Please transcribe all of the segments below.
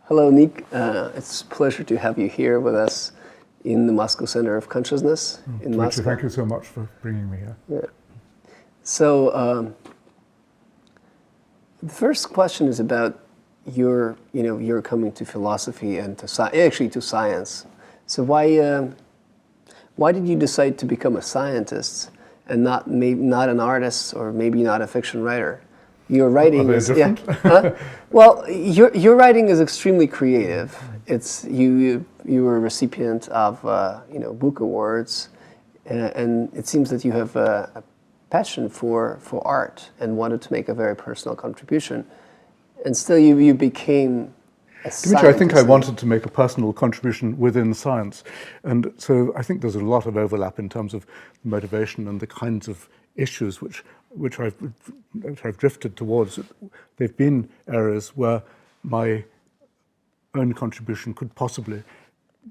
Hello, Nick. It's a pleasure to have you here with us in the Moscow Center of Consciousness in Dmitry, Moscow. thank you so much for bringing me here. Yeah. So the first question is about your coming to philosophy and to science. So why did you decide to become a scientist and not an artist or maybe not a fiction writer? Your writing Are they is different? Well, your writing is extremely creative. It's you were a recipient of book awards, and it seems that you have a passion for art and wanted to make a very personal contribution, and still you became a Dmitry, I scientist. think I wanted to make a personal contribution within science. And so I think there's a lot of overlap in terms of motivation and the kinds of issues which I've drifted towards. They've been areas where my own contribution could possibly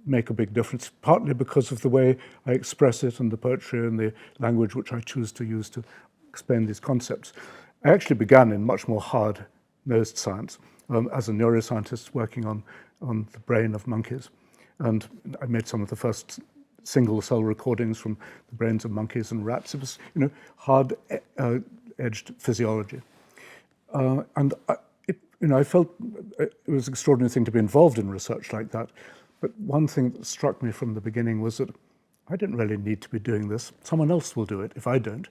make a big difference, partly because of the way I express it and the poetry and the language which I choose to use to explain these concepts. I actually began in much more hard-nosed science as a neuroscientist working on the brain of monkeys. And I made some of the first single-cell recordings from the brains of monkeys and rats. It was, hard-edged physiology. I felt it was an extraordinary thing to be involved in research like that. But one thing that struck me from the beginning was that I didn't really need to be doing this. Someone else will do it if I don't.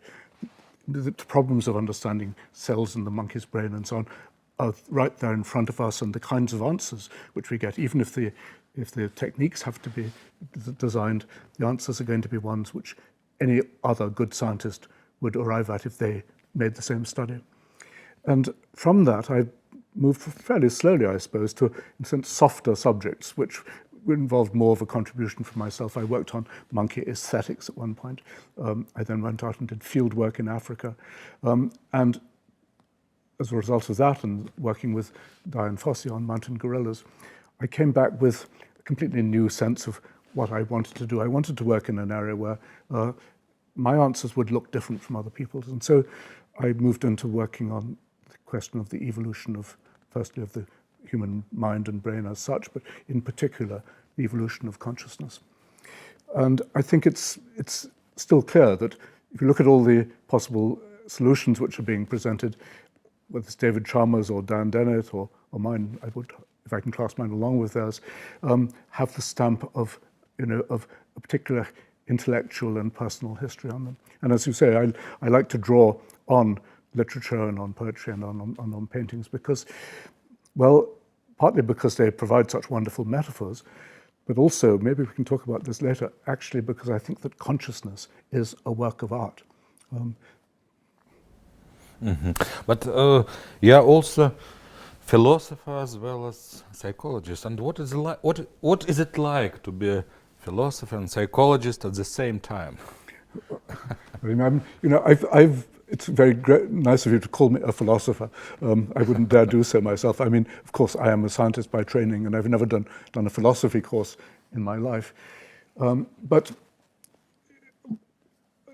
The problems of understanding cells in the monkey's brain and so on are right there in front of us, and the kinds of answers which we get, even if the techniques have to be designed, the answers are going to be ones which any other good scientist would arrive at if they made the same study. And from that, I moved fairly slowly, I suppose, to, in a sense, softer subjects, which involved more of a contribution from myself. I worked on monkey aesthetics at one point. I then went out and did field work in Africa. And as a result of that, and working with Diane Fossey on mountain gorillas, I came back with a completely new sense of what I wanted to do. I wanted to work in an area where my answers would look different from other people's. And so I moved into working on the question of the evolution of, firstly, of the human mind and brain as such, but in particular, the evolution of consciousness. And I think it's still clear that if you look at all the possible solutions which are being presented, whether it's David Chalmers or Dan Dennett or mine, I would, if I can class mine along with theirs, have the stamp of a particular intellectual and personal history on them. And as you say, I like to draw on literature and on poetry and on paintings because, well, partly because they provide such wonderful metaphors, but also, maybe we can talk about this later, actually because I think that consciousness is a work of art. But you are also philosopher as well as psychologist. And what is it like to be a philosopher and psychologist at the same time? It's very nice of you to call me a philosopher. I wouldn't dare do so myself. I mean, of course, I am a scientist by training, and I've never done a philosophy course in my life. But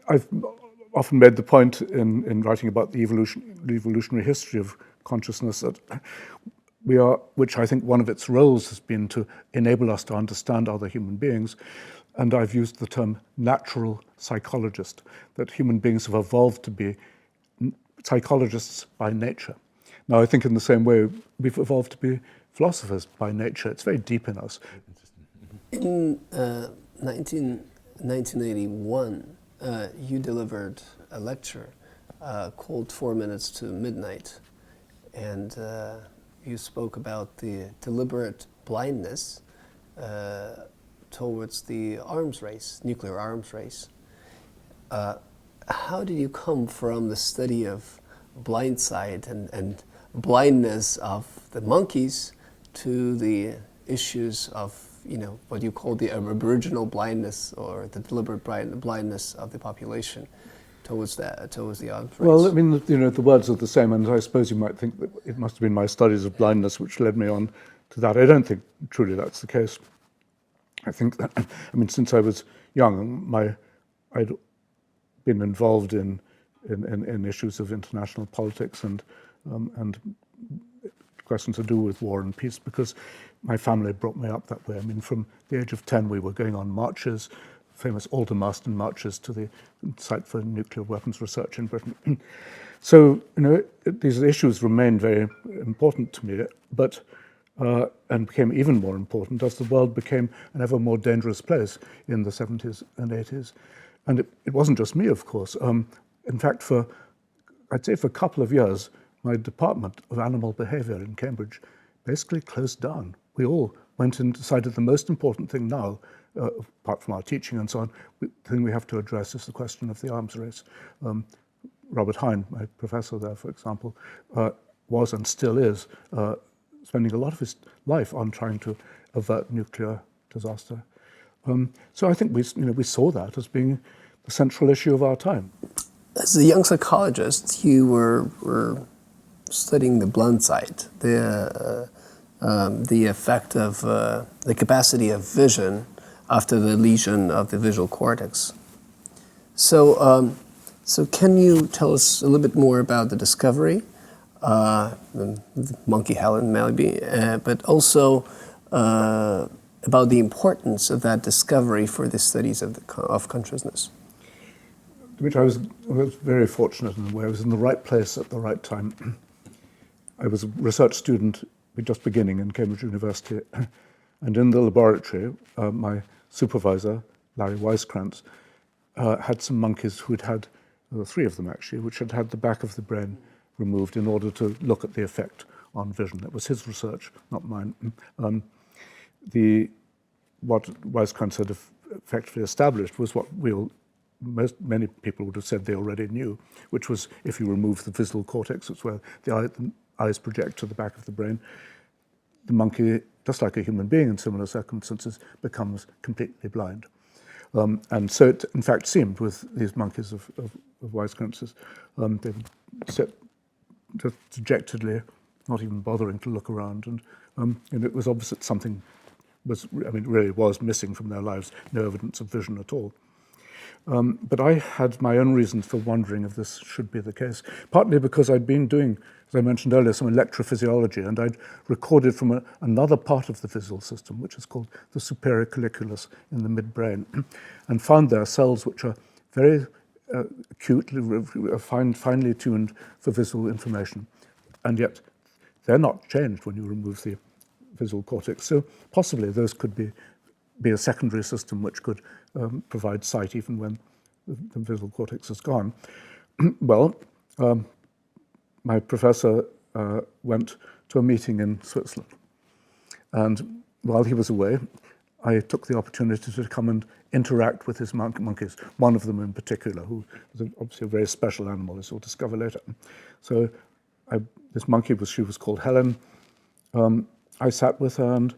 I've often made the point in writing about the evolutionary history of consciousness that which I think one of its roles has been to enable us to understand other human beings. And I've used the term natural psychologist, that human beings have evolved to be psychologists by nature. Now, I think in the same way, we've evolved to be philosophers by nature. It's very deep in us. In 1981, you delivered a lecture called 4 Minutes to Midnight, and you spoke about the deliberate blindness towards the arms race, nuclear arms race. How did you come from the study of blindsight and blindness of the monkeys to the issues of, what you call the aboriginal blindness or the deliberate blindness of the population towards the arms race? Well, I mean, the words are the same, and I suppose you might think that it must have been my studies of blindness which led me on to that. I don't think truly that's the case. I think that, since I was young, I'd been involved in issues of international politics and question to do with war and peace because my family brought me up that way. I mean, from the age of 10, we were going on marches, famous Aldermaston marches to the site for nuclear weapons research in Britain. So, these issues remained very important to me, but and became even more important as the world became an ever more dangerous place in the 70s and 80s. And it wasn't just me, of course. In fact, I'd say for a couple of years, my department of animal behavior in Cambridge basically closed down. We all went and decided the most important thing now, apart from our teaching and so on, the thing we have to address is the question of the arms race. Robert Hine, my professor there, for example, was and still is spending a lot of his life on trying to avert nuclear disaster. So I think we saw that as being the central issue of our time. As a young psychologist, you were studying the blind sight, the effect of the capacity of vision after the lesion of the visual cortex. So can you tell us a little bit more about the discovery, the monkey Helen maybe, but also about the importance of that discovery for the studies of consciousness? Which I was very fortunate in a way. I was in the right place at the right time. I was a research student just beginning in Cambridge University, and in the laboratory, my supervisor, Larry Weiskrantz, had some monkeys who'd had, three of them actually, which had had the back of the brain removed in order to look at the effect on vision. It was his research, not mine. What Weiskrantz had effectively established was what many people would have said they already knew, which was if you remove the visual cortex, it's where the eyes project to the back of the brain, the monkey, just like a human being in similar circumstances, becomes completely blind. And so it, in fact, seemed with these monkeys of Weisskrantz's, they would sit just dejectedly, not even bothering to look around. And it was obvious that something really was missing from their lives, no evidence of vision at all. But I had my own reasons for wondering if this should be the case, partly because I'd been doing, as I mentioned earlier, some electrophysiology, and I'd recorded from another part of the visual system, which is called the superior colliculus in the midbrain, and found there cells which are very acutely, finely tuned for visual information, and yet they're not changed when you remove the visual cortex. So possibly those could be a secondary system which could provide sight even when the visual cortex is gone. Well, my professor went to a meeting in Switzerland, and while he was away, I took the opportunity to come and interact with his monkeys, one of them in particular, who was obviously a very special animal, as you'll discover later. So this monkey, she was called Helen. I sat with her and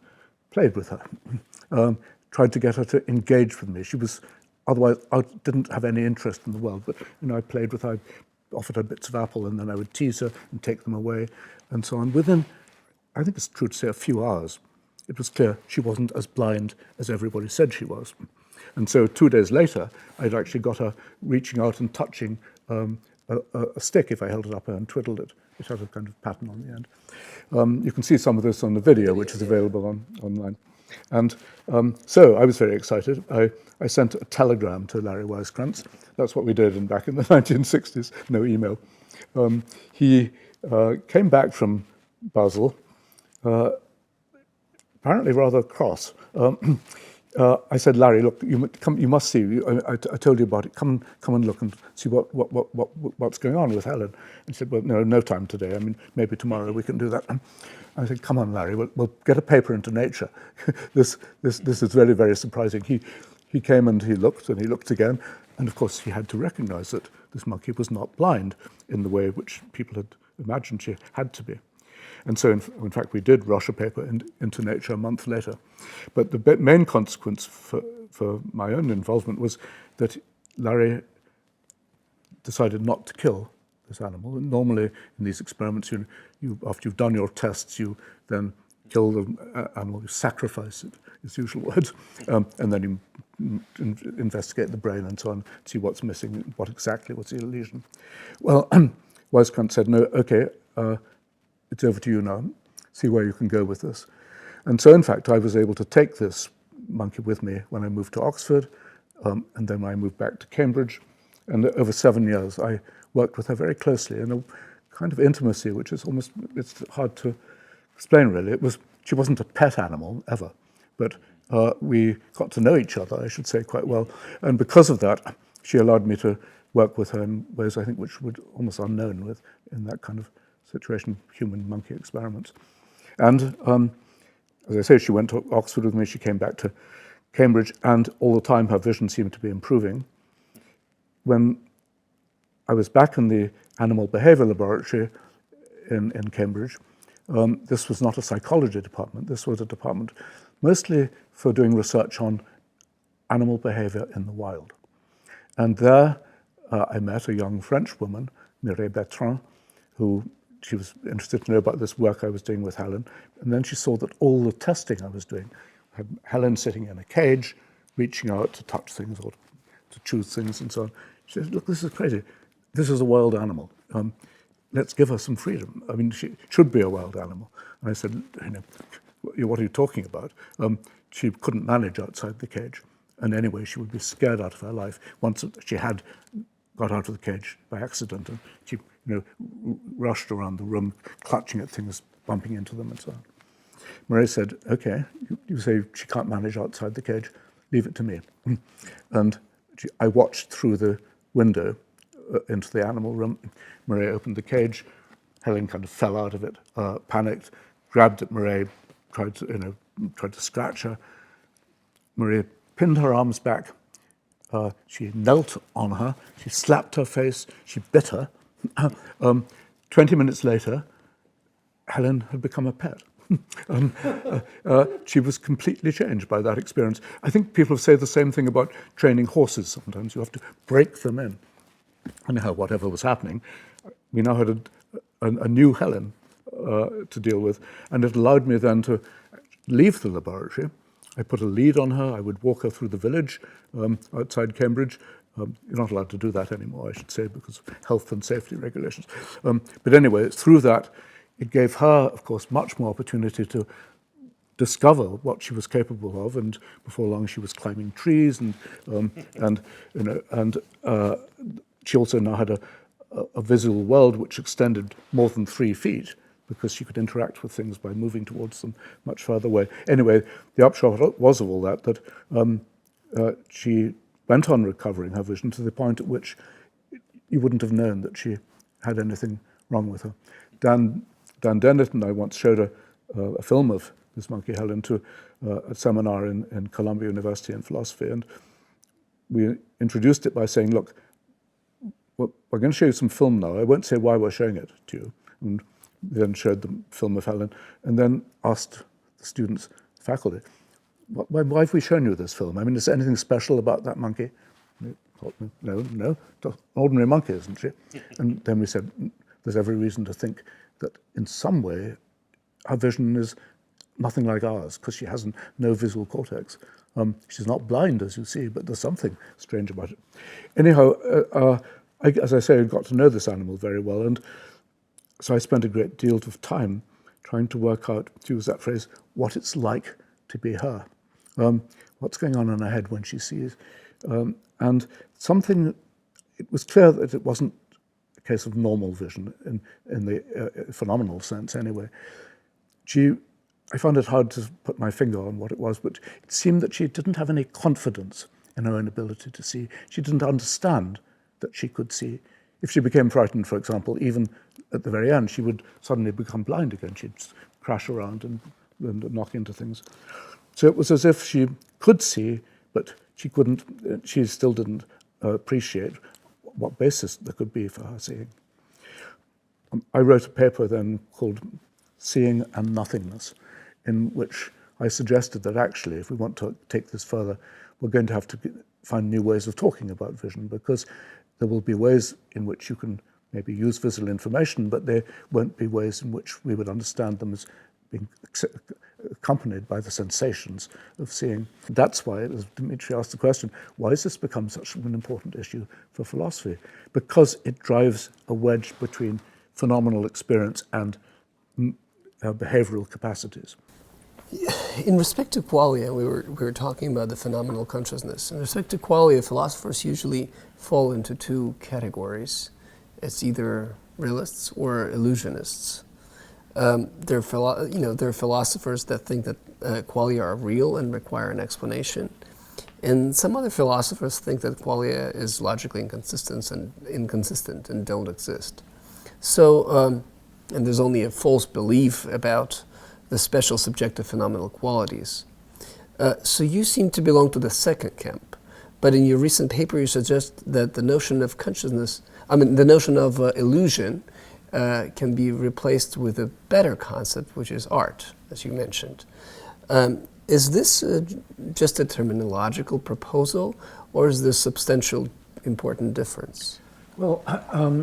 played with her. Tried to get her to engage with me. She was otherwise didn't have any interest in the world, but I played with her. I offered her bits of apple, and then I would tease her and take them away, and so on. Within, I think it's true to say, a few hours, it was clear she wasn't as blind as everybody said she was. And so 2 days later, I'd actually got her reaching out and touching a stick if I held it up and twiddled it. It had a kind of pattern on the end. You can see some of this on the video, which is available online. And so I was very excited. I sent a telegram to Larry Weiskrantz. That's what we did back in the 1960s, no email. He came back from Basel, apparently rather cross. I said, Larry, look, you must see. I told you about it. Come and look and see what's going on with Helen. And he said, well, no time today. I mean, maybe tomorrow we can do that. I said, come on, Larry, we'll get a paper into Nature. This is very, very surprising. He came and he looked again, and of course he had to recognize that this monkey was not blind in the way which people had imagined she had to be. And so, in fact, we did rush a paper into Nature a month later. But the main consequence for my own involvement was that Larry decided not to kill this animal. And normally, in these experiments, after you've done your tests, you then kill the animal, you sacrifice it, is the usual word, and then you investigate the brain and so on, see what's missing, what exactly was the lesion. Well, Weisskranz said, no, okay, it's over to you now. see where you can go with this. And so, in fact, I was able to take this monkey with me when I moved to Oxford, and then I moved back to Cambridge. And over 7 years, I worked with her very closely in a kind of intimacy, which is almost, it's hard to explain really. She wasn't a pet animal ever, but we got to know each other, I should say, quite well. And because of that, she allowed me to work with her in ways I think which were almost unknown in that kind of situation, human-monkey experiments. And as I say, she went to Oxford with me, she came back to Cambridge, and all the time her vision seemed to be improving. When I was back in the animal behavior laboratory in Cambridge, this was not a psychology department, this was a department mostly for doing research on animal behavior in the wild. And there I met a young French woman, Mireille Bertrand, who she was interested to know about this work I was doing with Helen. And then she saw that all the testing I was doing had Helen sitting in a cage, reaching out to touch things or to choose things and so on. She said, look, this is crazy. This is a wild animal. Let's give her some freedom. I mean, she should be a wild animal. And I said, what are you talking about? She couldn't manage outside the cage. And anyway, she would be scared out of her life once she had got out of the cage by accident, and she rushed around the room, clutching at things, bumping into them and so on. Marie said, okay, you say she can't manage outside the cage, leave it to me. And I watched through the window into the animal room. Marie opened the cage. Helen kind of fell out of it, panicked, grabbed at Marie, tried to scratch her. Marie pinned her arms back. She knelt on her. She slapped her face. She bit her. 20 minutes later, Helen had become a pet. She was completely changed by that experience. I think people say the same thing about training horses sometimes. You have to break them in. Anyhow, whatever was happening, we now had a new Helen to deal with, and it allowed me then to leave the laboratory. I put a lead on her. I would walk her through the village outside Cambridge. You're not allowed to do that anymore, I should say, because of health and safety regulations. But anyway, through that, it gave her, of course, much more opportunity to discover what she was capable of. And before long, she was climbing trees, and she also now had a visual world which extended more than 3 feet, because she could interact with things by moving towards them much further away. Anyway, the upshot was of all that she went on recovering her vision to the point at which you wouldn't have known that she had anything wrong with her. Dan Dennett and I once showed a film of this monkey Helen to a seminar in Columbia University in philosophy, and we introduced it by saying, look, we're going to show you some film now. I won't say why we're showing it to you. And then showed the film of Helen, and then asked the students, faculty, why have we shown you this film? I mean, is there anything special about that monkey? No, an ordinary monkey, isn't she? And then we said, there's every reason to think that in some way her vision is nothing like ours, because she has no visual cortex. She's not blind, as you see, but there's something strange about it. Anyhow, as I say, I got to know this animal very well, and so I spent a great deal of time trying to work out, to use that phrase, what it's like to be her. What's going on in her head when she sees. And it was clear that it wasn't a case of normal vision in the phenomenal sense anyway. I found it hard to put my finger on what it was, but it seemed that she didn't have any confidence in her own ability to see. She didn't understand that she could see. If she became frightened, for example, even at the very end, she would suddenly become blind again. She'd crash around and knock into things. So it was as if she could see, but she still didn't appreciate what basis there could be for her seeing. I wrote a paper then called Seeing and Nothingness, in which I suggested that actually, if we want to take this further, we're going to have to find new ways of talking about vision, because there will be ways in which you can maybe use visual information, but there won't be ways in which we would understand them as being accompanied by the sensations of seeing. That's why, as Dimitri asked the question, why has this become such an important issue for philosophy? Because it drives a wedge between phenomenal experience and behavioral capacities. In respect to qualia, we were talking about the phenomenal consciousness. In respect to qualia, philosophers usually fall into two categories. It's either realists or illusionists. There are philosophers that think that qualia are real and require an explanation. And some other philosophers think that qualia is logically inconsistent and don't exist. So, and there's only a false belief about the special subjective phenomenal qualities. So you seem to belong to the second camp. But in your recent paper, you suggest that the notion of the notion of illusion can be replaced with a better concept, which is art, as you mentioned. Is this just a terminological proposal, or is there substantial, important difference? Well,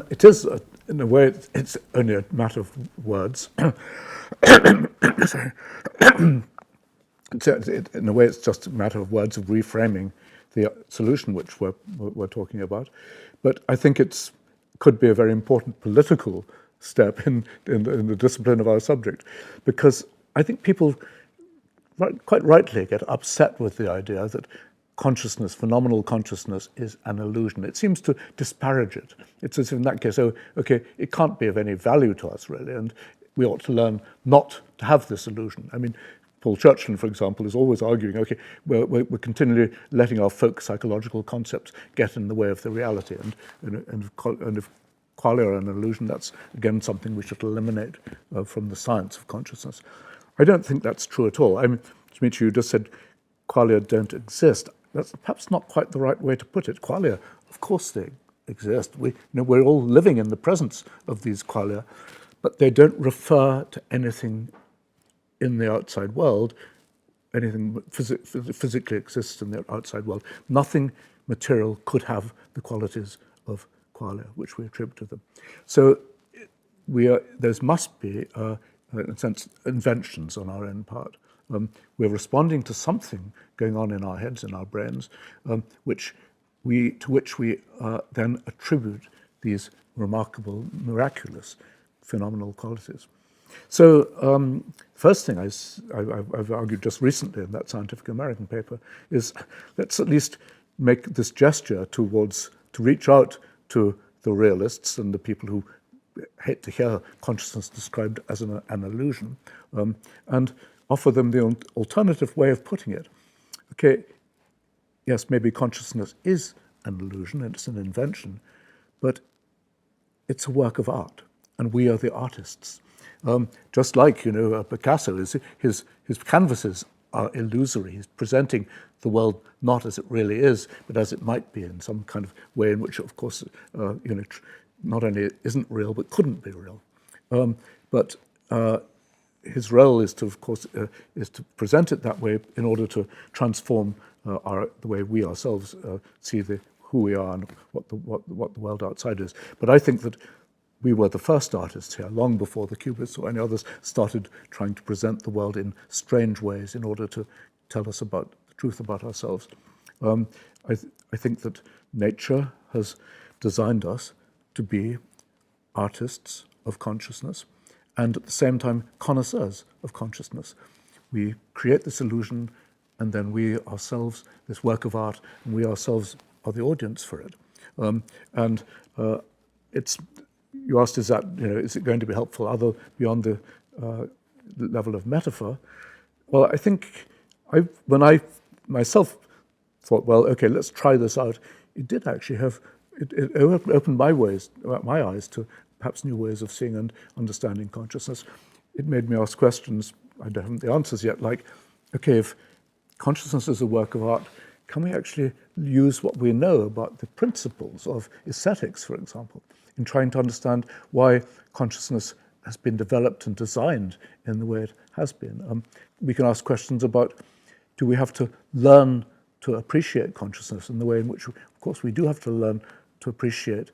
it is, in a way, it's only a matter of words. Sorry. In a way, it's just a matter of words of reframing the solution which we're talking about. But I think it could be a very important political step in the discipline of our subject, because I think people quite rightly get upset with the idea that consciousness, phenomenal consciousness, is an illusion. It seems to disparage it. It's as if in that case, oh, okay, it can't be of any value to us really, and we ought to learn not to have this illusion. I mean, Paul Churchland, for example, is always arguing, okay, we're continually letting our folk psychological concepts get in the way of the reality, and if qualia are an illusion, that's again something we should eliminate from the science of consciousness. I don't think that's true at all. I mean, Dmitry, you just said qualia don't exist. That's perhaps not quite the right way to put it. Qualia, of course they exist. We're all living in the presence of these qualia, but they don't refer to anything in the outside world, anything physically exists in the outside world. Nothing material could have the qualities of qualia, which we attribute to them. So there must be, in a sense, inventions on our own part. We're responding to something going on in our heads, in our brains, to which we then attribute these remarkable, miraculous, phenomenal qualities. So first thing I've argued just recently in that Scientific American paper is let's at least make this gesture to reach out to the realists and the people who hate to hear consciousness described as an illusion, and offer them the alternative way of putting it. Okay, yes, maybe consciousness is an illusion, it's an invention, but it's a work of art, and we are the artists. Just like, Picasso, his canvases are illusory. He's presenting the world not as it really is, but as it might be in some kind of way in which, of course, not only isn't real, but couldn't be real. But his role is to, of course, is to present it that way in order to transform the way we ourselves see who we are and what the world outside is. But I think that we were the first artists here, long before the Cubists or any others started trying to present the world in strange ways in order to tell us about the truth about ourselves. I think that nature has designed us to be artists of consciousness and at the same time connoisseurs of consciousness. We create this illusion, and then we ourselves, this work of art, and we ourselves are the audience for it. You asked, is it going to be helpful beyond the level of metaphor? Well, I think when I myself thought, well, okay, let's try this out, it did actually it opened my eyes to perhaps new ways of seeing and understanding consciousness. It made me ask questions, I don't have the answers yet, like, okay, if consciousness is a work of art, can we actually use what we know about the principles of aesthetics, for example, in trying to understand why consciousness has been developed and designed in the way it has been? We can ask questions about, do we have to learn to appreciate consciousness in the way in which, of course, we do have to learn to appreciate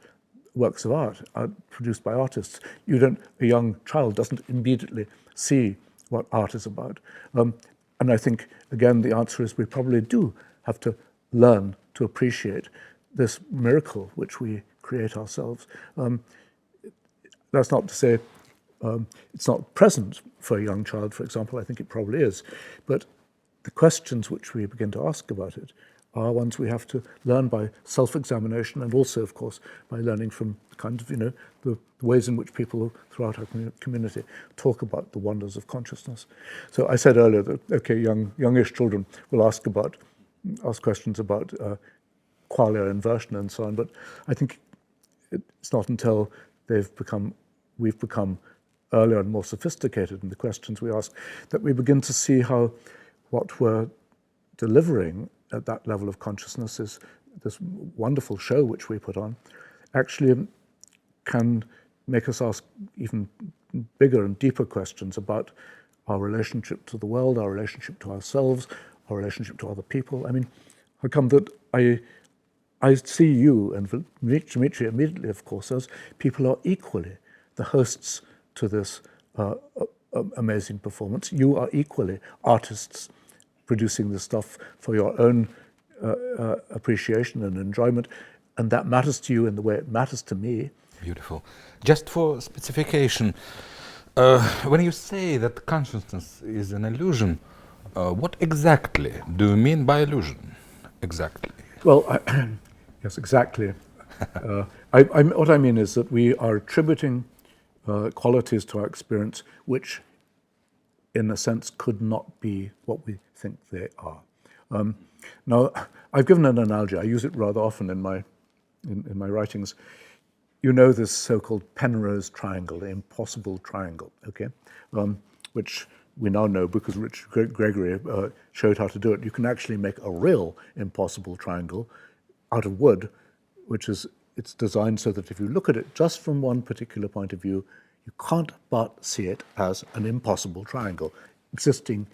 works of art produced by artists. A young child doesn't immediately see what art is about. And I think, again, the answer is we probably do have to learn to appreciate this miracle which we create ourselves. That's not to say It's not present for a young child, for example. I think it probably is. But the questions which we begin to ask about it are ones we have to learn by self-examination, and also, of course, by learning from the kind of, the ways in which people throughout our community talk about the wonders of consciousness. So I said earlier that, okay, youngish children will ask questions about qualia inversion and so on, but I think it's not until we've become earlier and more sophisticated in the questions we ask that we begin to see how what we're delivering at that level of consciousness is this wonderful show which we put on, actually can make us ask even bigger and deeper questions about our relationship to the world, our relationship to ourselves, our relationship to other people. I mean, how come that I see you and Dmitry immediately, of course, as people are equally the hosts to this amazing performance. You are equally artists producing this stuff for your own appreciation and enjoyment, and that matters to you in the way it matters to me. Beautiful. Just for specification, when you say that consciousness is an illusion, what exactly do you mean by illusion? Exactly. Well, yes, exactly. What I mean is that we are attributing qualities to our experience which, in a sense, could not be what we think they are. Now, I've given an analogy. I use it rather often in my writings. You know this so-called Penrose triangle, the impossible triangle, okay? Which we now know because Richard Gregory showed how to do it. You can actually make a real impossible triangle out of wood, it's designed so that if you look at it just from one particular point of view, you can't but see it as an impossible triangle existing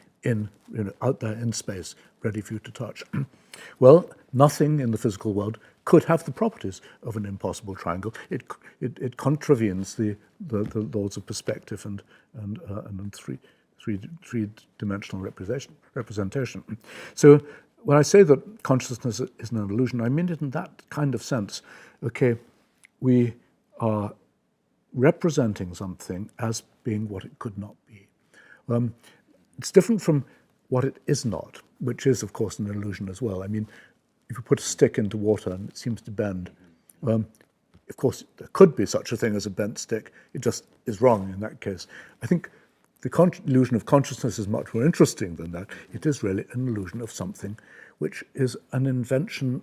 out there in space, ready for you to touch. Well, nothing in the physical world could have the properties of an impossible triangle. It contravenes the laws of perspective and three-dimensional representation. So when I say that consciousness is an illusion, I mean it in that kind of sense. Okay, we are representing something as being what it could not be. It's different from what it is not, which is, of course, an illusion as well. I mean, if you put a stick into water and it seems to bend, of course, there could be such a thing as a bent stick. It just is wrong in that case. I think the illusion of consciousness is much more interesting than that. It is really an illusion of something which is an invention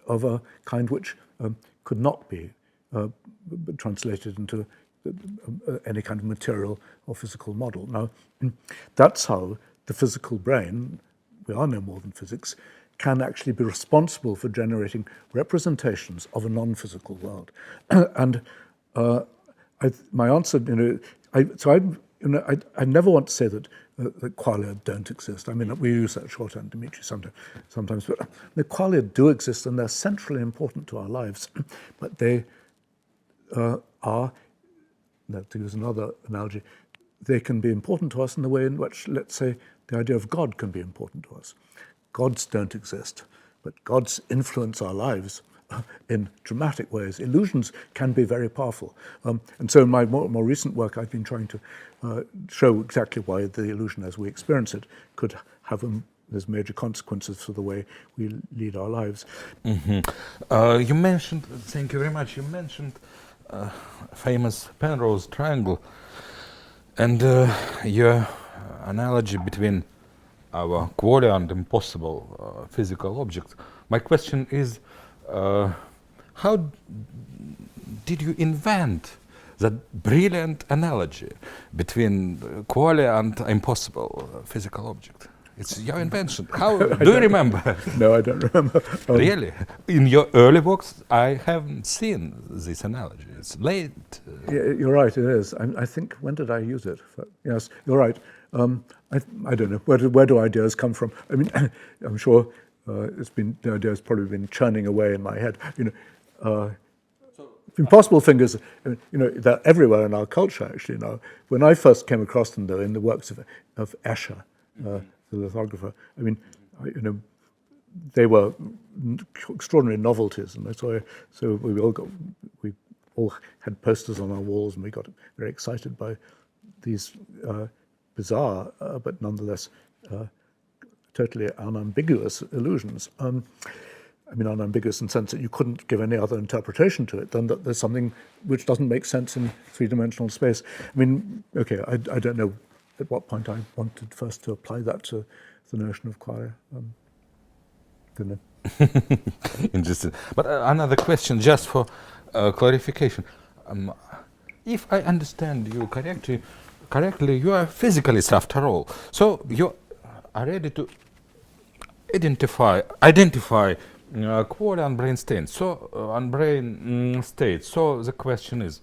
of a kind which could not be translated into any kind of material or physical model. Now, that's how the physical brain, we are no more than physics, can actually be responsible for generating representations of a non-physical world. And my answer, I never want to say that qualia don't exist. I mean, we use that shorthand, Dmitry, sometimes, but the qualia do exist and they're centrally important to our lives. But they are, to use another analogy, they can be important to us in the way in which, let's say, the idea of God can be important to us. Gods don't exist, but gods influence our lives in dramatic ways. Illusions can be very powerful. And so in my more recent work, I've been trying to show exactly why the illusion as we experience it could have there's major consequences for the way we lead our lives. Mm-hmm. You mentioned, thank you very much, you mentioned famous Penrose triangle and your analogy between our qualia and impossible physical objects. My question is, how did you invent that brilliant analogy between qualia and impossible physical object? It's your invention. How do you remember? No, I don't remember. Really? In your early works, I haven't seen this analogy. It's late. Yeah, you're right, it is. I think, when did I use it? Yes, you're right. I don't know. Where do ideas come from? I mean, I'm sure the idea's probably been churning away in my head. Impossible fingers, they're everywhere in our culture, actually, now. When I first came across them, though, in the works of Escher, the lithographer, I mean, they were extraordinary novelties, and so we all had posters on our walls, and we got very excited by these bizarre but nonetheless totally unambiguous illusions. I mean, unambiguous in the sense that you couldn't give any other interpretation to it than that there's something which doesn't make sense in three-dimensional space. I mean, okay, I don't know at what point I wanted first to apply that to the notion of qualia. Don't know. Interesting. But another question, just for clarification. If I understand you correctly, you are a physicalist after all. So you are ready to identify qualia on brain states. So on brain states. So the question is,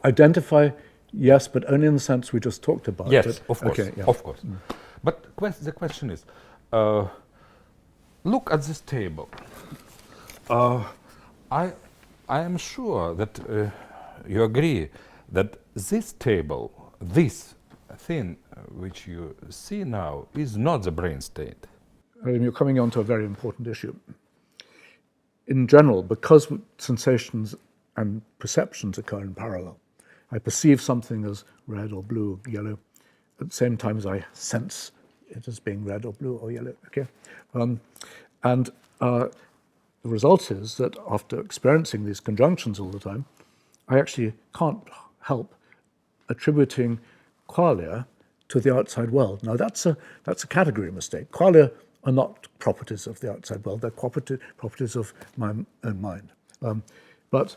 Identify, yes, but only in the sense we just talked about. yes, of course, okay, yeah. of course. But the question is, look at this table. I am sure that you agree that this table, this thing which you see now, is not the brain state. You're coming on to a very important issue. In general, because sensations and perceptions occur in parallel, I perceive something as red or blue or yellow at the same time as I sense it as being red or blue or yellow. Okay, the result is that after experiencing these conjunctions all the time, I actually can't help attributing qualia to the outside world. Now that's a category mistake. Qualia are not properties of the outside world; they're properties of my own mind. But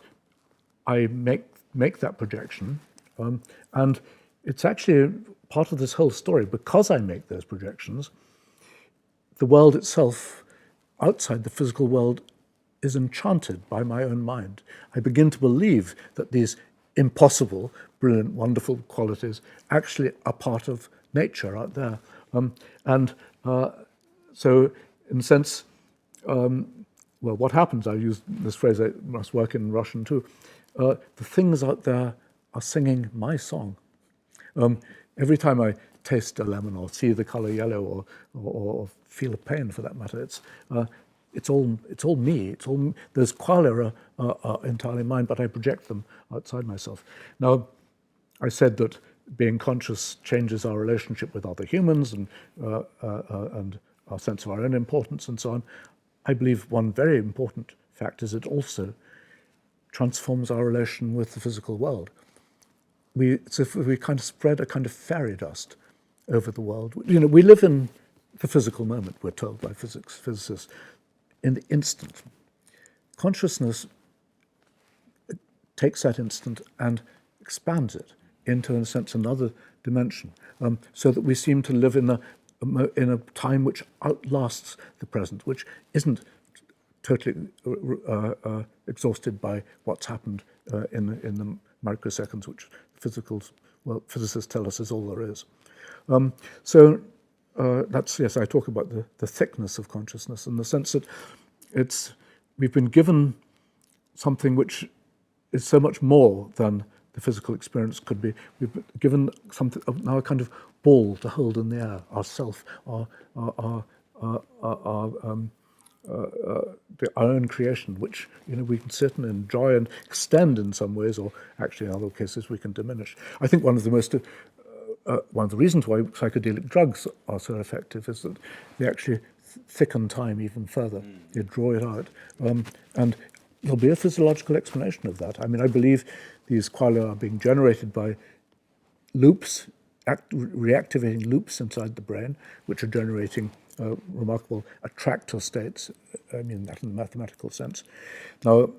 I make that projection, and it's actually part of this whole story. Because I make those projections, the world itself, outside the physical world, is enchanted by my own mind. I begin to believe that these impossible, brilliant, wonderful qualities actually are part of nature out there. So, in a sense, well, what happens, I use this phrase, it must work in Russian too, the things out there are singing my song. Every time I taste a lemon or see the color yellow or feel a pain for that matter, it's all me. Those qualia are entirely mine, but I project them outside myself. Now, I said that being conscious changes our relationship with other humans and our sense of our own importance and so on. I believe one very important fact is it also transforms our relation with the physical world. It's as if we kind of spread a kind of fairy dust over the world. You know, we live in the physical moment, we're told by physicists, in the instant. Consciousness takes that instant and expands it into, in a sense, another dimension, so that we seem to live in a time which outlasts the present, which isn't totally exhausted by what's happened in the microseconds, which physicists tell us is all there is. That's, yes, I talk about the thickness of consciousness in the sense that we've been given something which is so much more than the physical experience could be. We've been given something now, a kind of ball to hold in the air, ourself, our own creation, which we can sit and enjoy and extend in some ways, or actually in other cases we can diminish. I think one of the reasons why psychedelic drugs are so effective is that they actually thicken time even further. They draw it out, and there'll be a physiological explanation of that. I mean, I believe these qualia are being generated by loops, reactivating loops inside the brain, which are generating remarkable attractor states, I mean that in the mathematical sense, now,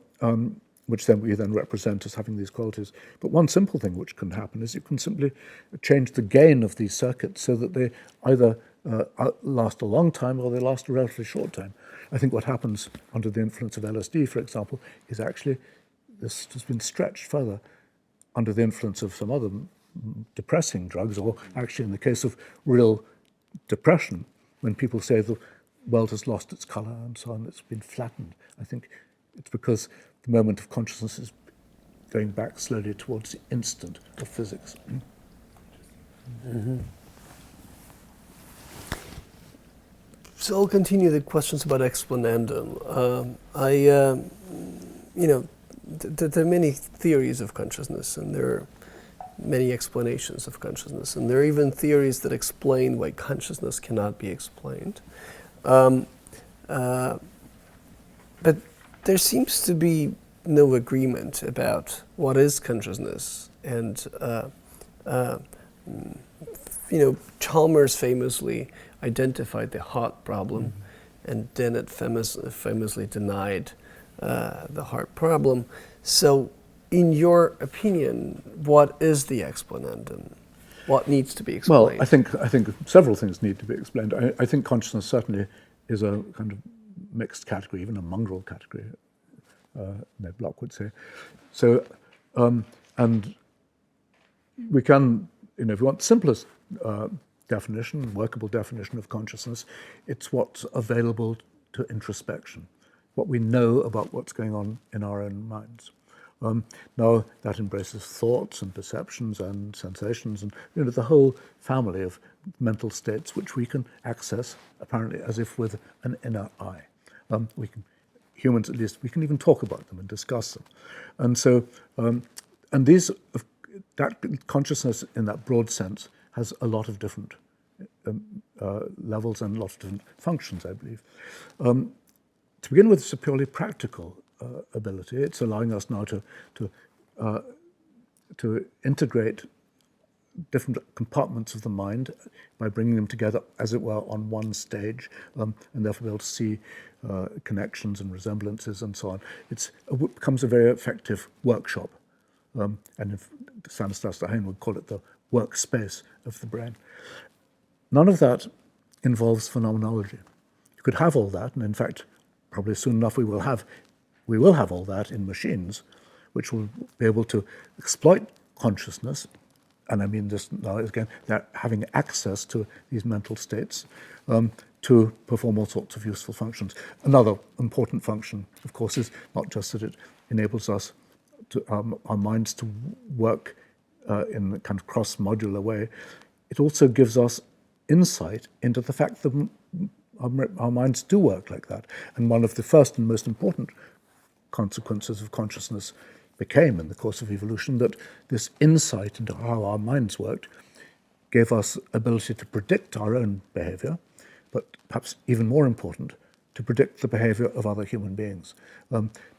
which then we represent as having these qualities. But one simple thing which can happen is you can simply change the gain of these circuits so that they either last a long time or they last a relatively short time. I think what happens under the influence of LSD, for example, is actually this has been stretched further under the influence of some other depressing drugs, or actually in the case of real depression, when people say the world has lost its color and so on, it's been flattened. I think it's because the moment of consciousness is going back slowly towards the instant of physics. Mm-hmm. So I'll continue the questions about explanandum. there are many theories of consciousness, and there are many explanations of consciousness, and there are even theories that explain why consciousness cannot be explained. But there seems to be no agreement about what is consciousness. And Chalmers famously identified the heart problem, and Dennett famously denied the heart problem. So, in your opinion, what is the explanandum? What needs to be explained? Well, I think several things need to be explained. I think consciousness certainly is a kind of mixed category, even a mongrel category, Ned Block would say. So, and we can, if you want the simplest definition, workable definition of consciousness, it's what's available to introspection, what we know about what's going on in our own minds. Now, that embraces thoughts and perceptions and sensations and the whole family of mental states which we can access, apparently, as if with an inner eye. We can, humans at least, we can even talk about them and discuss them. And so, and that consciousness in that broad sense has a lot of different levels and a lot of different functions, I believe. To begin with, it's a purely practical ability. It's allowing us now to integrate different compartments of the mind by bringing them together, as it were, on one stage, and therefore be able to see connections and resemblances and so on. It becomes a very effective workshop, and if Stanislas Dehaene would call it the workspace of the brain. None of that involves phenomenology. You could have all that, and in fact, probably soon enough we will have all that in machines, which will be able to exploit consciousness, and I mean this now again, they're having access to these mental states to perform all sorts of useful functions. Another important function, of course, is not just that it enables us to our minds to work in a kind of cross-modular way, it also gives us insight into the fact that our minds do work like that. And one of the first and most important consequences of consciousness became, in the course of evolution, that this insight into how our minds worked gave us ability to predict our own behavior, but perhaps even more important, to predict the behavior of other human beings.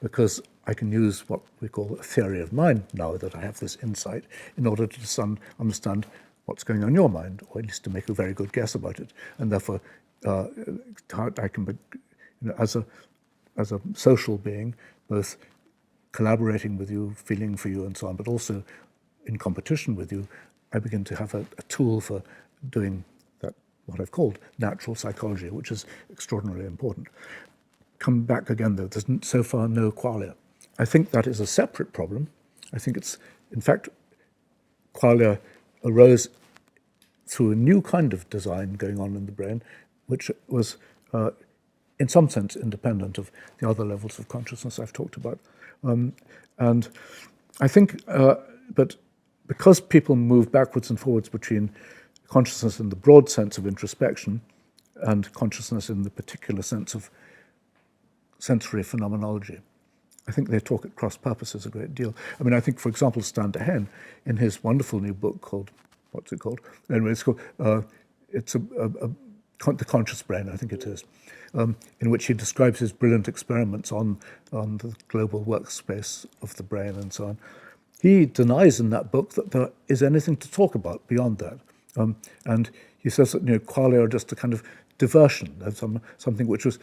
Because I can use what we call a theory of mind now that I have this insight in order to understand what's going on in your mind, or at least to make a very good guess about it. And therefore, I can be, as a social being, both collaborating with you, feeling for you and so on, but also in competition with you, I begin to have a tool for doing that, what I've called natural psychology, which is extraordinarily important. Come back again though, there's so far no qualia. I think that is a separate problem. I think it's, in fact, qualia arose through a new kind of design going on in the brain, which was in some sense independent of the other levels of consciousness I've talked about. And I think, but because people move backwards and forwards between consciousness in the broad sense of introspection and consciousness in the particular sense of sensory phenomenology, I think they talk at cross purposes a great deal. I mean, I think, for example, Stan Dehaene, in his wonderful new book called, what's it called? Anyway, it's called, it's the Conscious Brain, I think it is, in which he describes his brilliant experiments on the global workspace of the brain and so on. He denies in that book that there is anything to talk about beyond that. And he says that qualia are just a kind of diversion, something which was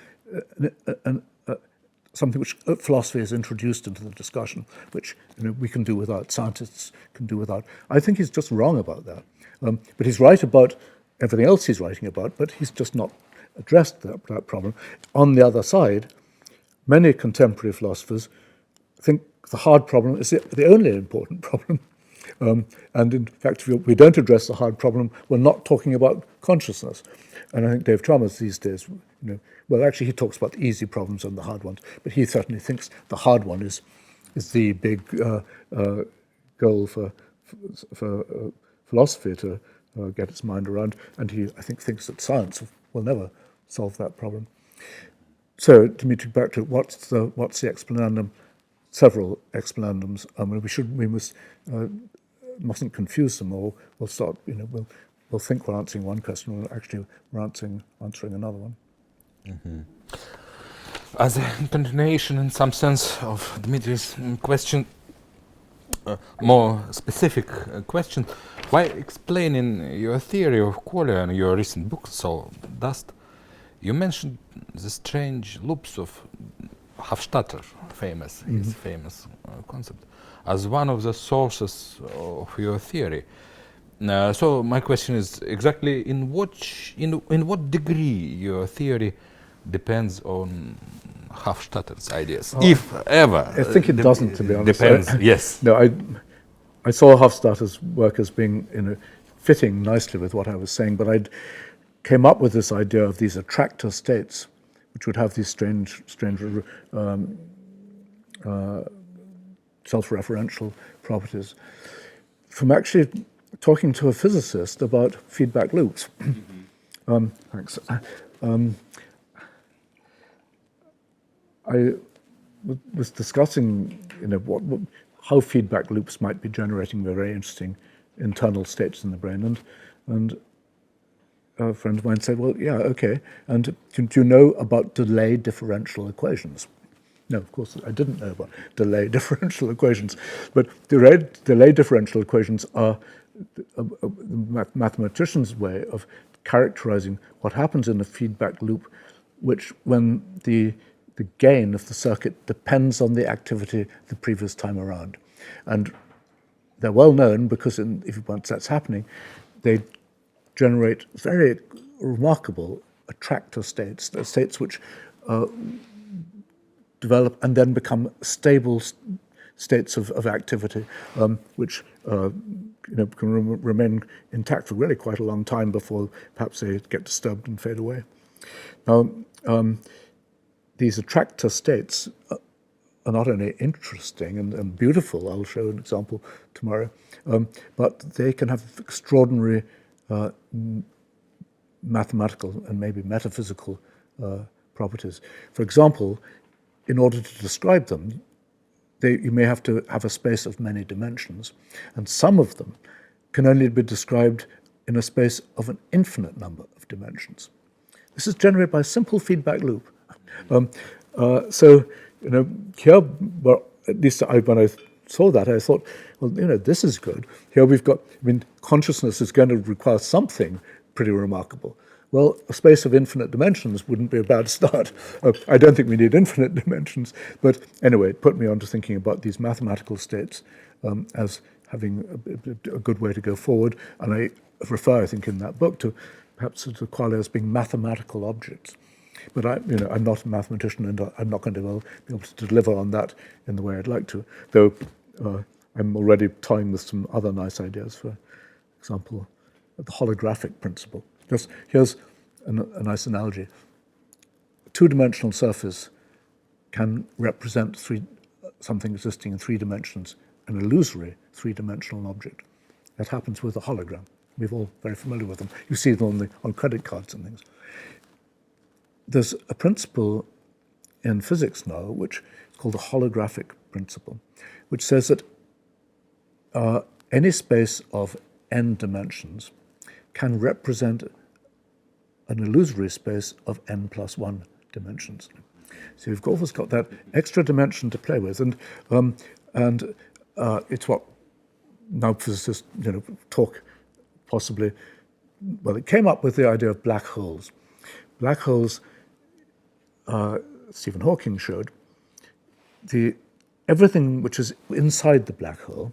something which philosophy has introduced into the discussion, which we can do without, scientists can do without. I think he's just wrong about that. But he's right about everything else he's writing about, but he's just not addressed that problem. On the other side, many contemporary philosophers think the hard problem is the only important problem. And in fact, if we don't address the hard problem, we're not talking about consciousness. And I think Dave Chalmers these days, well, actually he talks about the easy problems and the hard ones, but he certainly thinks the hard one is the big goal for philosophy to get its mind around, and he, I think, thinks that science will never solve that problem. So, Dimitri, back to what's the explanandum? several explanandums. We mustn't confuse them, or we'll start. We'll think we're answering one question, when actually we're answering another one. As a continuation, in some sense, of Dmitri's question, more specific question, by explaining your theory of qualia in your recent book, Soul Dust, you mentioned the strange loops of Hofstadter, his famous concept, as one of the sources of your theory. So my question is exactly in what degree your theory depends on Hofstadter's ideas, if ever. I think it doesn't, to be honest. Depends. Yes. No, I saw Hofstadter's work as being fitting nicely with what I was saying, but I came up with this idea of these attractor states, which would have these strange self-referential properties, from actually talking to a physicist about feedback loops. Thanks. I was discussing, how feedback loops might be generating very interesting internal states in the brain, and a friend of mine said, "Well, yeah, okay. And do you know about delay differential equations?" No, of course I didn't know about delay differential equations, but delay differential equations are a mathematician's way of characterizing what happens in a feedback loop, which when the gain of the circuit depends on the activity the previous time around. And they're well known because once that's happening, they generate very remarkable attractor states, states which develop and then become stable states of activity, which can remain intact for really quite a long time before perhaps they get disturbed and fade away. Now, these attractor states are not only interesting and beautiful, I'll show an example tomorrow, but they can have extraordinary mathematical and maybe metaphysical properties. For example, in order to describe them, you may have to have a space of many dimensions, and some of them can only be described in a space of an infinite number of dimensions. This is generated by a simple feedback loop. So, here, well, at least when I saw that, I thought, well, this is good. Here we've got, consciousness is going to require something pretty remarkable. Well, a space of infinite dimensions wouldn't be a bad start. I don't think we need infinite dimensions, but anyway, it put me on to thinking about these mathematical states as having a good way to go forward. And I refer, I think, in that book to perhaps the qualia as being mathematical objects. But I'm not a mathematician, and I'm not going to be able to deliver on that in the way I'd like to. Though I'm already toying with some other nice ideas. For example, the holographic principle. Just here's a nice analogy. A two-dimensional surface can represent something existing in 3 dimensions, an illusory 3-dimensional object. That happens with a hologram. We're all very familiar with them. You see them on credit cards and things. There's a principle in physics now, which is called the holographic principle, which says that any space of n dimensions can represent an illusory space of n plus 1 dimensions. So you've always got that extra dimension to play with, and it's what now physicists talk possibly. Well, it came up with the idea of black holes. Black holes, Stephen Hawking showed, everything which is inside the black hole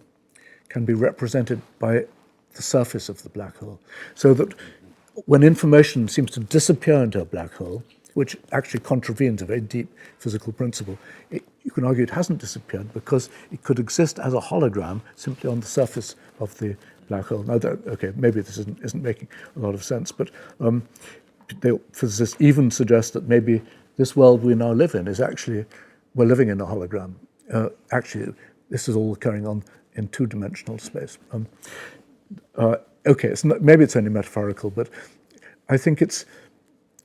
can be represented by the surface of the black hole. So that when information seems to disappear into a black hole, which actually contravenes a very deep physical principle, you can argue it hasn't disappeared because it could exist as a hologram simply on the surface of the black hole. Now, maybe this isn't making a lot of sense, but physicists even suggest that maybe this world we now live in is actually, we're living in a hologram. Actually, this is all carrying on in 2-dimensional space. Maybe it's only metaphorical, but I think it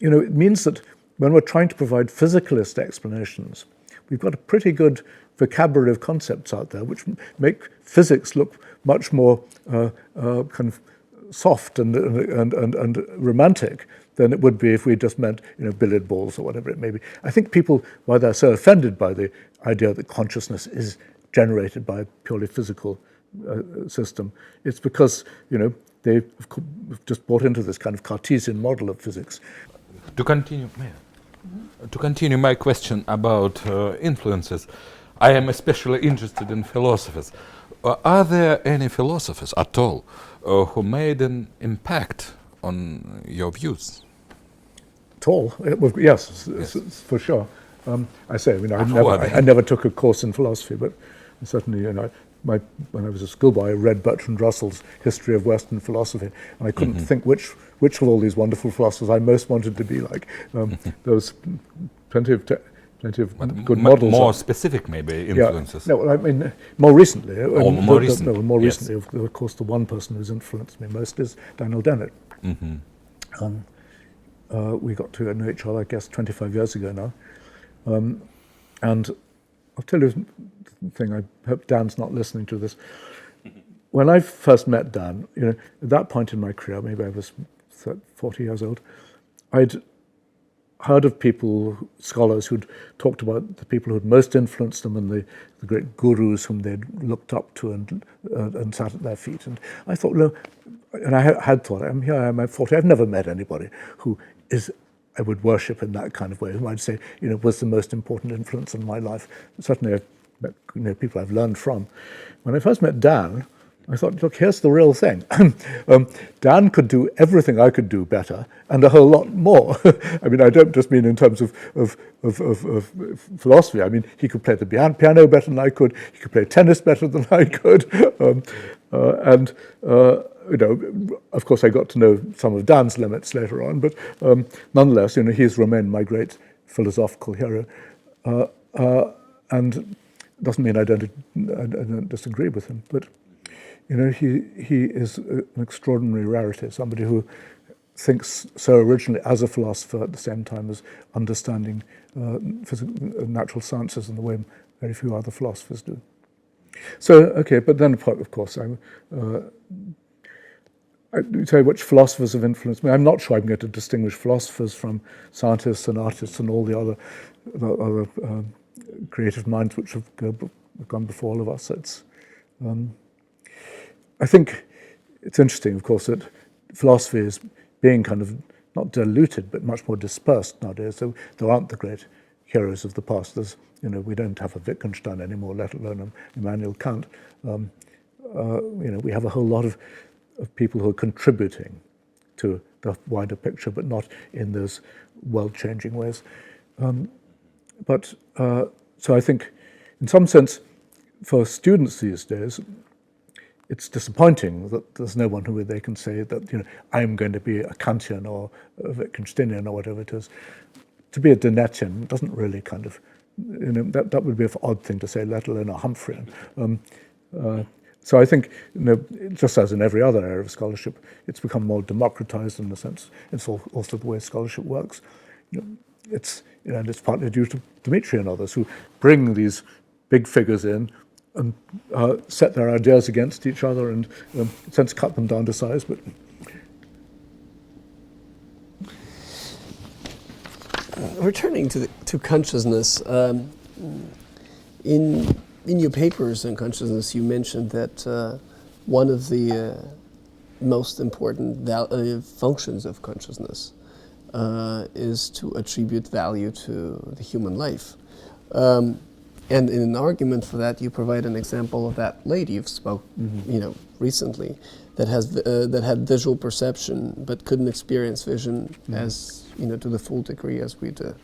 means that when we're trying to provide physicalist explanations, we've got a pretty good vocabulary of concepts out there which make physics look much more kind of soft and romantic than it would be if we just meant, billiard balls or whatever it may be. I think people, why they're so offended by the idea that consciousness is generated by a purely physical system, it's because, they've just bought into this kind of Cartesian model of physics. To continue, my question about influences, I am especially interested in philosophers. Are there any philosophers at all who made an impact on your views? At all? Yes, for sure. I never took a course in philosophy, but certainly, when I was a schoolboy, I read Bertrand Russell's History of Western Philosophy, and I couldn't think which of all these wonderful philosophers I most wanted to be like. Those plenty of good models. More specific, maybe, influences. Yeah. No, I mean, more recently. More recently, of course, the one person who's influenced me most is Daniel Dennett. We got to know each other, I guess, 25 years ago now. And I'll tell you the thing, I hope Dan's not listening to this. When I first met Dan, at that point in my career, maybe I was 40 years old, I'd heard of people, scholars, who'd talked about the people who'd most influenced them and the great gurus whom they'd looked up to and sat at their feet. And I thought, and I had thought, here I am at 40, I've never met anybody who I would worship in that kind of way, who I'd say, was the most important influence in my life. Certainly I've met, people I've learned from. When I first met Dan, I thought, look, here's the real thing. Dan could do everything I could do better, and a whole lot more. I mean, I don't just mean in terms of philosophy. I mean, he could play the piano better than I could. He could play tennis better than I could. Of course, I got to know some of Dan's limits later on, but nonetheless, he's remained my great philosophical hero. And doesn't mean I don't disagree with him, but he is an extraordinary rarity, somebody who thinks so originally as a philosopher at the same time as understanding natural sciences in the way very few other philosophers do. So, okay, but then, of course, I'd say which philosophers have influenced me. I'm not sure I'm going to distinguish philosophers from scientists and artists and all the other creative minds which have gone before all of us. I think it's interesting, of course, that philosophy is being kind of not diluted, but much more dispersed nowadays. So there aren't the great heroes of the past. We don't have a Wittgenstein anymore, let alone an Immanuel Kant. We have a whole lot of people who are contributing to the wider picture, but not in those world-changing ways. So I think, in some sense, for students these days, it's disappointing that there's no one who they can say that, I'm going to be a Kantian or a Wittgensteinian or whatever it is. To be a Dennettian doesn't really kind of, that would be an odd thing to say, let alone a Humphrey. So I think, just as in every other area of scholarship, it's become more democratized in the sense, it's also the way scholarship works. It's partly due to Dmitri and others who bring these big figures in and set their ideas against each other and, in a sense, cut them down to size. But returning to consciousness, in your papers on consciousness, you mentioned that one of the most important functions of consciousness is to attribute value to the human life. And in an argument for that, you provide an example of that lady you've spoke, recently, that had visual perception but couldn't experience vision as to the full degree as we do.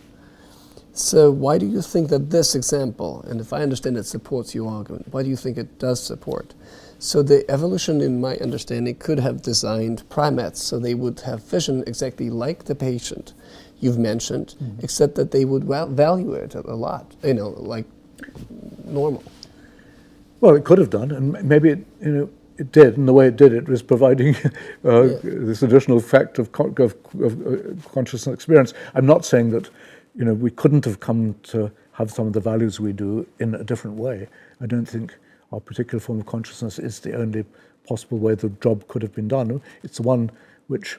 So why do you think that this example, and if I understand it supports your argument, why do you think it does support? So the evolution, in my understanding, could have designed primates so they would have vision exactly like the patient you've mentioned, except that they would value it a lot, like normal. Well, it could have done, and maybe it did, and the way it did it was providing this additional fact of consciousness experience. I'm not saying that we couldn't have come to have some of the values we do in a different way. I don't think our particular form of consciousness is the only possible way the job could have been done. It's the one which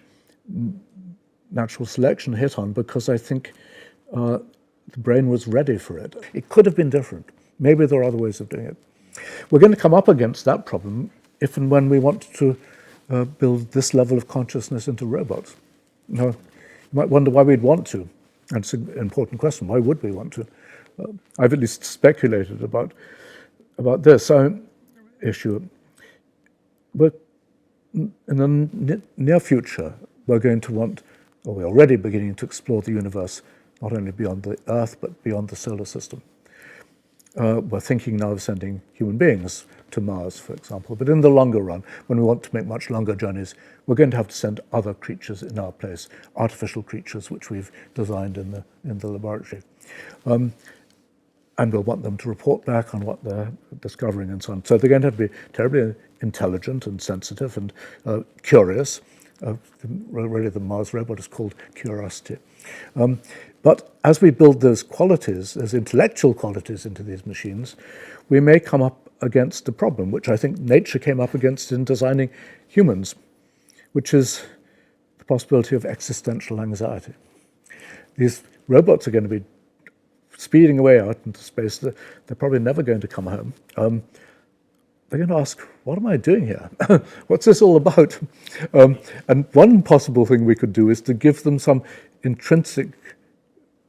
natural selection hit on, because I think the brain was ready for it. It could have been different. Maybe there are other ways of doing it. We're going to come up against that problem if and when we want to build this level of consciousness into robots. Now, you might wonder why we'd want to. And it's an important question. Why would we want to? I've at least speculated about this issue. But in the near future, we're going to want, or we're already beginning to explore the universe, not only beyond the Earth, but beyond the solar system. We're thinking now of sending human beings to Mars, for example. But in the longer run, when we want to make much longer journeys, we're going to have to send other creatures in our place, artificial creatures which we've designed in the laboratory. And we'll want them to report back on what they're discovering and so on. So they're going to have to be terribly intelligent and sensitive and curious. Really, the Mars robot is called Curiosity. But as we build those qualities, those intellectual qualities into these machines, we may come up against a problem, which I think nature came up against in designing humans, which is the possibility of existential anxiety. These robots are going to be speeding away out into space. They're probably never going to come home. They're going to ask, what am I doing here? What's this all about? And one possible thing we could do is to give them some intrinsic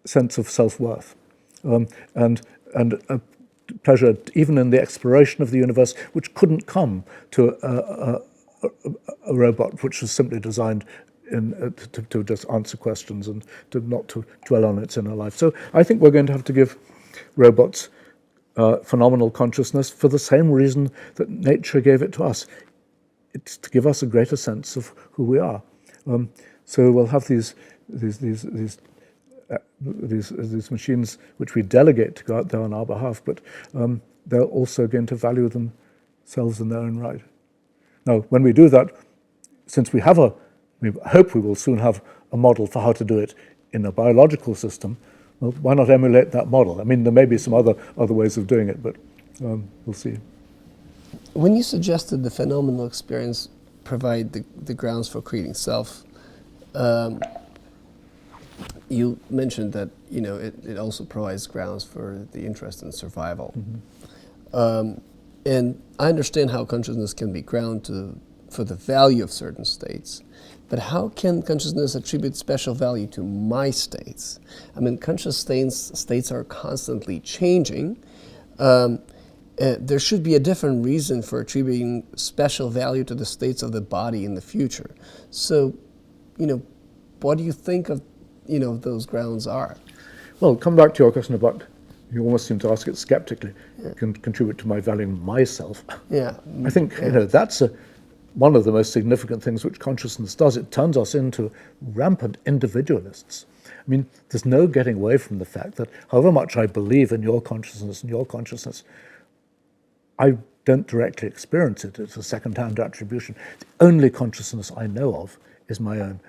sense of self-worth and a pleasure even in the exploration of the universe, which couldn't come to a robot which was simply designed to just answer questions and not to dwell on its inner life. So I think we're going to have to give robots phenomenal consciousness for the same reason that nature gave it to us. It's to give us a greater sense of who we are. So we'll have these machines which we delegate to go out there on our behalf, but they're also going to value themselves in their own right. Now, when we do that, since we hope we will soon have a model for how to do it in a biological system, well, why not emulate that model? I mean, there may be some other ways of doing it, but we'll see. When you suggested the phenomenal experience provide the grounds for creating self, you mentioned that it also provides grounds for the interest in survival. Mm-hmm. And I understand how consciousness can be ground for the value of certain states, but how can consciousness attribute special value to my states? I mean, conscious states are constantly changing. There should be a different reason for attributing special value to the states of the body in the future. So, what do you think of, those grounds are? Well, come back to your question about, you almost seem to ask it skeptically, can contribute to my valuing myself. Yeah. I think, that's one of the most significant things which consciousness does. It turns us into rampant individualists. I mean, there's no getting away from the fact that however much I believe in your consciousness and your consciousness, I don't directly experience it. It's a second-hand attribution. The only consciousness I know of is my own.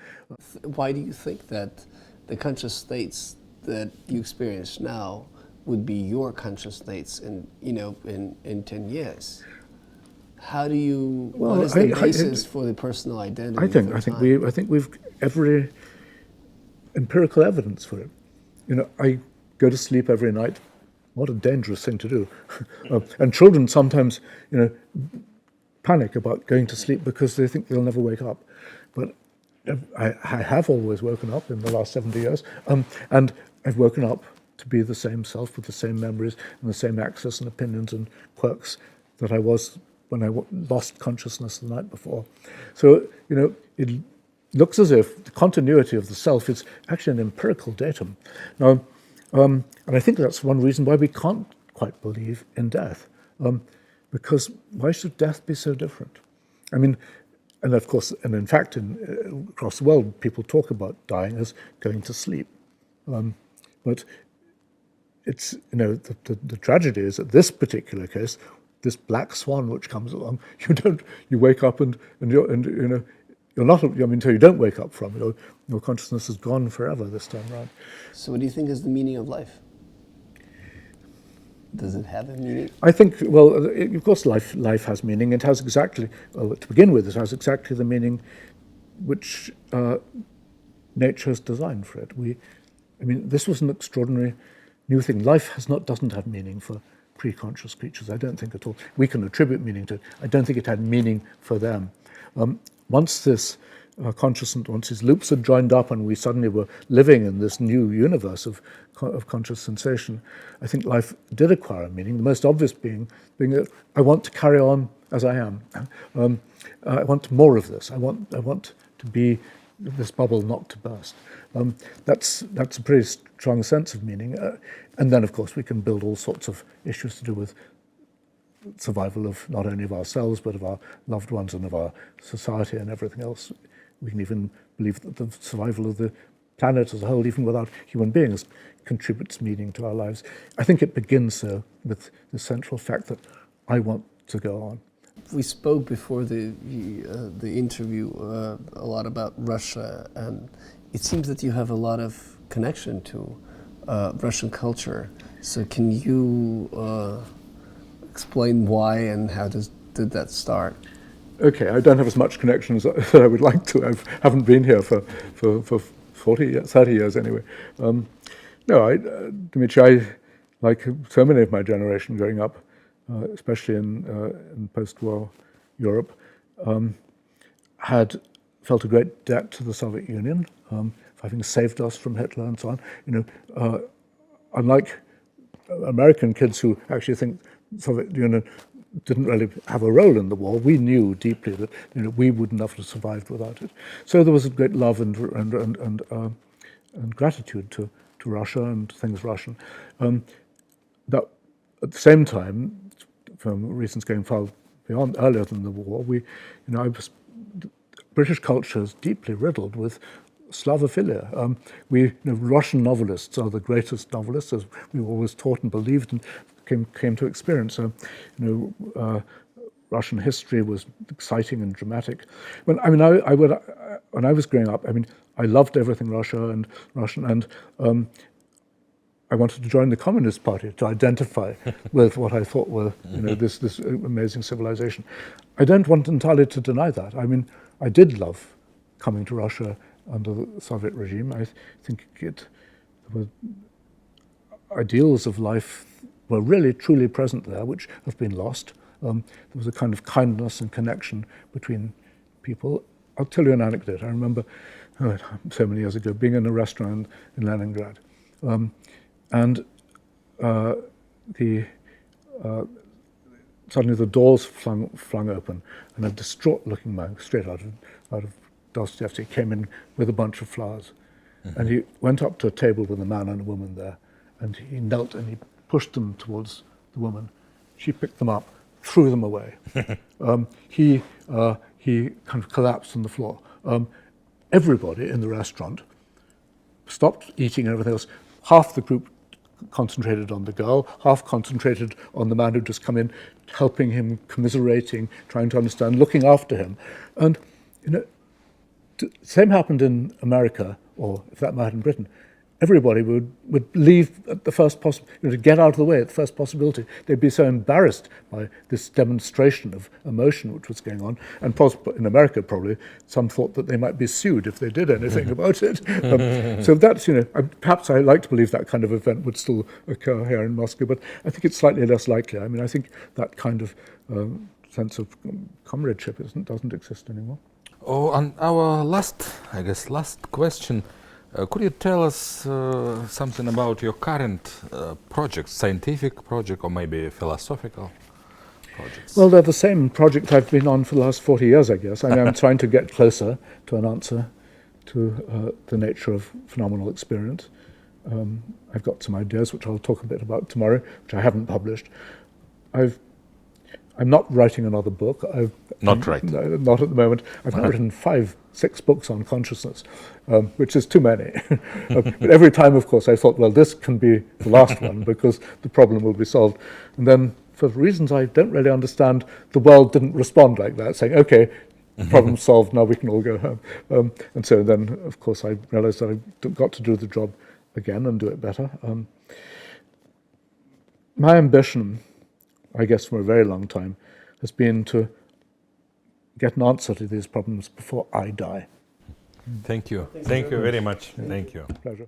Why do you think that the conscious states that you experience now would be your conscious states in 10 years? How do you? What is the basis for the personal identity? I think we've every empirical evidence for it. I go to sleep every night. What a dangerous thing to do. And children sometimes, panic about going to sleep because they think they'll never wake up. But I have always woken up in the last 70 years, and I've woken up to be the same self with the same memories and the same access and opinions and quirks that I was when I lost consciousness the night before. So, it looks as if the continuity of the self is actually an empirical datum. Now, and I think that's one reason why we can't quite believe in death, because why should death be so different? I mean, and of course, and in fact, across the world, people talk about dying as going to sleep. But it's, the tragedy is that this particular case, this black swan which comes along, you wake up and you're not, until you don't wake up from it, your consciousness is gone forever this time around. So what do you think is the meaning of life? Does it have a meaning? I think, well, of course, life has meaning. It has exactly, well, to begin with, it has exactly the meaning which nature has designed for it. I mean, this was an extraordinary new thing. Life doesn't have meaning for pre-conscious creatures. I don't think at all. We can attribute meaning to it. I don't think it had meaning for them. Once this consciousness, once these loops had joined up and we suddenly were living in this new universe of conscious sensation, I think life did acquire a meaning. The most obvious being that I want to carry on as I am. I want more of this. I want to be this bubble not to burst. That's a pretty strong sense of meaning. And then, of course, we can build all sorts of issues to do with survival of not only of ourselves, but of our loved ones and of our society and everything else. We can even believe that the survival of the planet as a whole, even without human beings, contributes meaning to our lives. I think it begins with the central fact that I want to go on. We spoke before the interview a lot about Russia, and it seems that you have a lot of connection to Russian culture. So can you explain why and how did that start? Okay, I don't have as much connection as I would like to. I haven't been here for 30 years anyway. Dmitry, I, like so many of my generation growing up, especially in post-war Europe, had felt a great debt to the Soviet Union, for having saved us from Hitler and so on. Unlike American kids who actually think the Soviet Union didn't really have a role in the war, we knew deeply that we wouldn't have survived without it. So there was a great love and gratitude to Russia and things Russian. But at the same time, for reasons going far beyond earlier than the war, British culture is deeply riddled with Slavophilia. Russian novelists are the greatest novelists, as we were always taught and believed and came to experience. Russian history was exciting and dramatic. When I was growing up, I loved everything Russian, and I wanted to join the Communist Party to identify with what I thought were this amazing civilization. I don't want entirely to deny that. I did love coming to Russia under the Soviet regime. I think the ideals of life were really truly present there, which have been lost. There was a kind of kindness and connection between people. I'll tell you an anecdote. I remember so many years ago being in a restaurant in Leningrad, and suddenly the doors flung open, and a distraught-looking man, straight out of Dostoevsky, came in with a bunch of flowers, and he went up to a table with a man and a woman there, and he knelt and he pushed them towards the woman. She picked them up, threw them away. He kind of collapsed on the floor. Everybody in the restaurant stopped eating and everything else. Half the group concentrated on the girl, half concentrated on the man who'd just come in, helping him, commiserating, trying to understand, looking after him. And the same happened in America, or if that mattered in Britain. Everybody would leave at the first possible, to get out of the way at the first possibility. They'd be so embarrassed by this demonstration of emotion which was going on. And in America, probably, some thought that they might be sued if they did anything about it. So that's, perhaps I like to believe that kind of event would still occur here in Moscow, but I think it's slightly less likely. I think that kind of sense of comradeship doesn't exist anymore. Oh, and our last question. Could you tell us something about your current project, scientific project, or maybe philosophical projects? Well, they're the same project I've been on for the last 40 years, I guess. I'm trying to get closer to an answer to the nature of phenomenal experience. I've got some ideas, which I'll talk a bit about tomorrow, which I haven't published. I'm not writing another book. Not at the moment. I've now written 5-6 books on consciousness, which is too many. But every time, of course, I thought, well, this can be the last one because the problem will be solved. And then, for reasons I don't really understand, the world didn't respond like that, saying, okay, problem solved, now we can all go home. And so then, of course, I realized that I've got to do the job again and do it better. my ambition, I guess for a very long time, has been to get an answer to these problems before I die. Thank you. Thank you very much. Thank you. Pleasure.